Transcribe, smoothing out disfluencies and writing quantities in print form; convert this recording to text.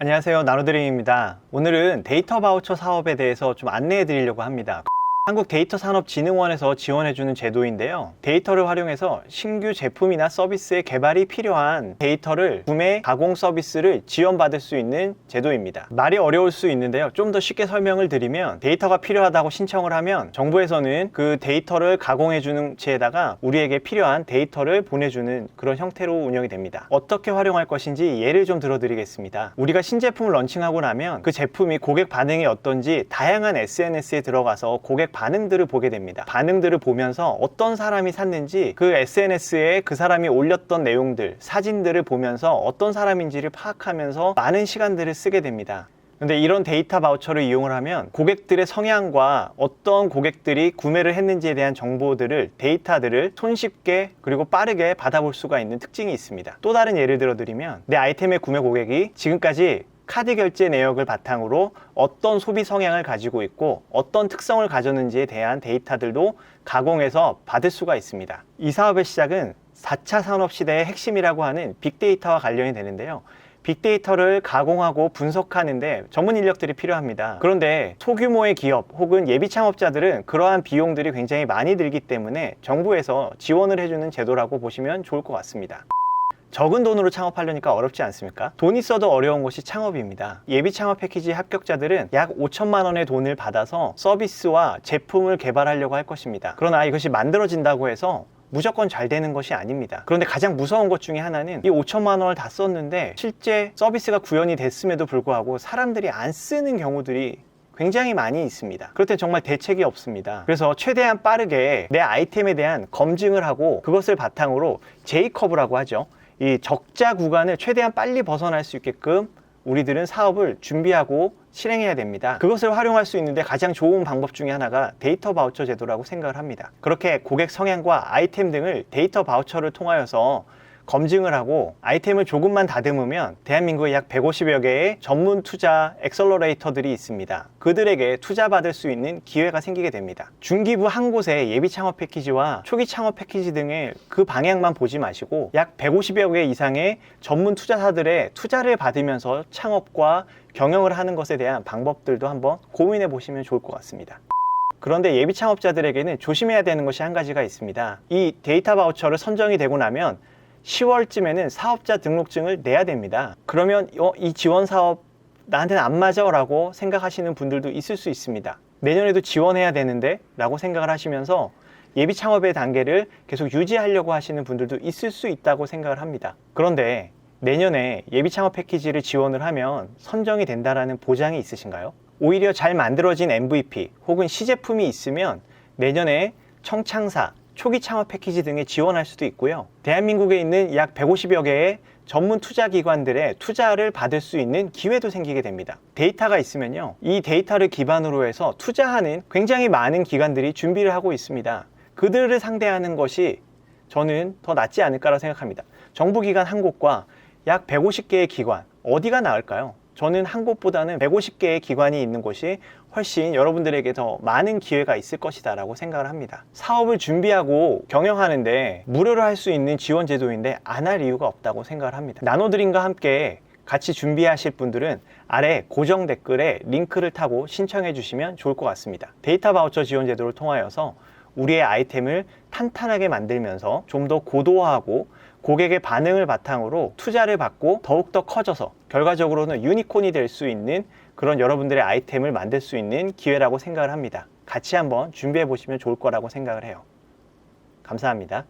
안녕하세요, 나노드림입니다. 오늘은 데이터 바우처 사업에 대해서 좀 안내해 드리려고 합니다. 한국데이터산업진흥원에서 지원해주는 제도인데요. 데이터를 활용해서 신규 제품이나 서비스의 개발이 필요한 데이터를 구매, 가공 서비스를 지원받을 수 있는 제도입니다. 말이 어려울 수 있는데요. 좀 더 쉽게 설명을 드리면 데이터가 필요하다고 신청을 하면 정부에서는 그 데이터를 가공해주는 체에다가 우리에게 필요한 데이터를 보내주는 그런 형태로 운영이 됩니다. 어떻게 활용할 것인지 예를 좀 들어드리겠습니다. 우리가 신제품을 런칭하고 나면 그 제품이 고객 반응이 어떤지 다양한 SNS에 들어가서 고객 반응들을 보게 됩니다. 반응들을 보면서 어떤 사람이 샀는지 그 SNS에 그 사람이 올렸던 내용들, 사진들을 보면서 어떤 사람인지를 파악하면서 많은 시간들을 쓰게 됩니다. 근데 이런 데이터 바우처를 이용을 하면 고객들의 성향과 어떤 고객들이 구매를 했는지에 대한 정보들을, 데이터들을 손쉽게 그리고 빠르게 받아볼 수가 있는 특징이 있습니다. 또 다른 예를 들어드리면 내 아이템의 구매 고객이 지금까지 카드 결제 내역을 바탕으로 어떤 소비 성향을 가지고 있고 어떤 특성을 가졌는지에 대한 데이터들도 가공해서 받을 수가 있습니다. 이 사업의 시작은 4차 산업시대의 핵심이라고 하는 빅데이터와 관련이 되는데요. 빅데이터를 가공하고 분석하는데 전문 인력들이 필요합니다. 그런데 소규모의 기업 혹은 예비 창업자들은 그러한 비용들이 굉장히 많이 들기 때문에 정부에서 지원을 해주는 제도라고 보시면 좋을 것 같습니다. 적은 돈으로 창업하려니까 어렵지 않습니까? 돈 있어도 어려운 것이 창업입니다. 예비 창업 패키지 합격자들은 약 5천만 원의 돈을 받아서 서비스와 제품을 개발하려고 할 것입니다. 그러나 이것이 만들어진다고 해서 무조건 잘 되는 것이 아닙니다. 그런데 가장 무서운 것 중에 하나는 이 5천만 원을 다 썼는데 실제 서비스가 구현이 됐음에도 불구하고 사람들이 안 쓰는 경우들이 굉장히 많이 있습니다. 그럴 땐 정말 대책이 없습니다. 그래서 최대한 빠르게 내 아이템에 대한 검증을 하고 그것을 바탕으로 J커브라고 하죠. 이 적자 구간을 최대한 빨리 벗어날 수 있게끔 우리들은 사업을 준비하고 실행해야 됩니다. 그것을 활용할 수 있는데 가장 좋은 방법 중에 하나가 데이터 바우처 제도라고 생각을 합니다. 그렇게 고객 성향과 아이템 등을 데이터 바우처를 통하여서 검증을 하고 아이템을 조금만 다듬으면 대한민국에 약 150여 개의 전문 투자 엑셀러레이터들이 있습니다. 그들에게 투자받을 수 있는 기회가 생기게 됩니다. 중기부 한 곳에 예비 창업 패키지와 초기 창업 패키지 등의 그 방향만 보지 마시고 약 150여 개 이상의 전문 투자사들의 투자를 받으면서 창업과 경영을 하는 것에 대한 방법들도 한번 고민해 보시면 좋을 것 같습니다. 그런데 예비 창업자들에게는 조심해야 되는 것이 한 가지가 있습니다. 이 데이터 바우처를 선정이 되고 나면 10월쯤에는 사업자 등록증을 내야 됩니다. 그러면 이 지원 사업 나한테는 안 맞아 라고 생각하시는 분들도 있을 수 있습니다. 내년에도 지원해야 되는데 라고 생각을 하시면서 예비 창업의 단계를 계속 유지하려고 하시는 분들도 있을 수 있다고 생각을 합니다. 그런데 내년에 예비 창업 패키지를 지원을 하면 선정이 된다라는 보장이 있으신가요? 오히려 잘 만들어진 MVP 혹은 시제품이 있으면 내년에 청창사, 초기 창업 패키지 등에 지원할 수도 있고요. 대한민국에 있는 약 150여 개의 전문 투자 기관들의 투자를 받을 수 있는 기회도 생기게 됩니다. 데이터가 있으면요, 이 데이터를 기반으로 해서 투자하는 굉장히 많은 기관들이 준비를 하고 있습니다. 그들을 상대하는 것이 저는 더 낫지 않을까라고 생각합니다. 정부기관 한 곳과 약 150개의 기관, 어디가 나을까요? 저는 한 곳보다는 150개의 기관이 있는 곳이 훨씬 여러분들에게 더 많은 기회가 있을 것이다 라고 생각을 합니다. 사업을 준비하고 경영하는데 무료로 할 수 있는 지원 제도인데 안 할 이유가 없다고 생각을 합니다. 나노드림과 함께 같이 준비하실 분들은 아래 고정 댓글에 링크를 타고 신청해 주시면 좋을 것 같습니다. 데이터 바우처 지원 제도를 통하여서 우리의 아이템을 탄탄하게 만들면서 좀 더 고도화하고 고객의 반응을 바탕으로 투자를 받고 더욱더 커져서 결과적으로는 유니콘이 될 수 있는 그런 여러분들의 아이템을 만들 수 있는 기회라고 생각을 합니다. 같이 한번 준비해 보시면 좋을 거라고 생각을 해요. 감사합니다.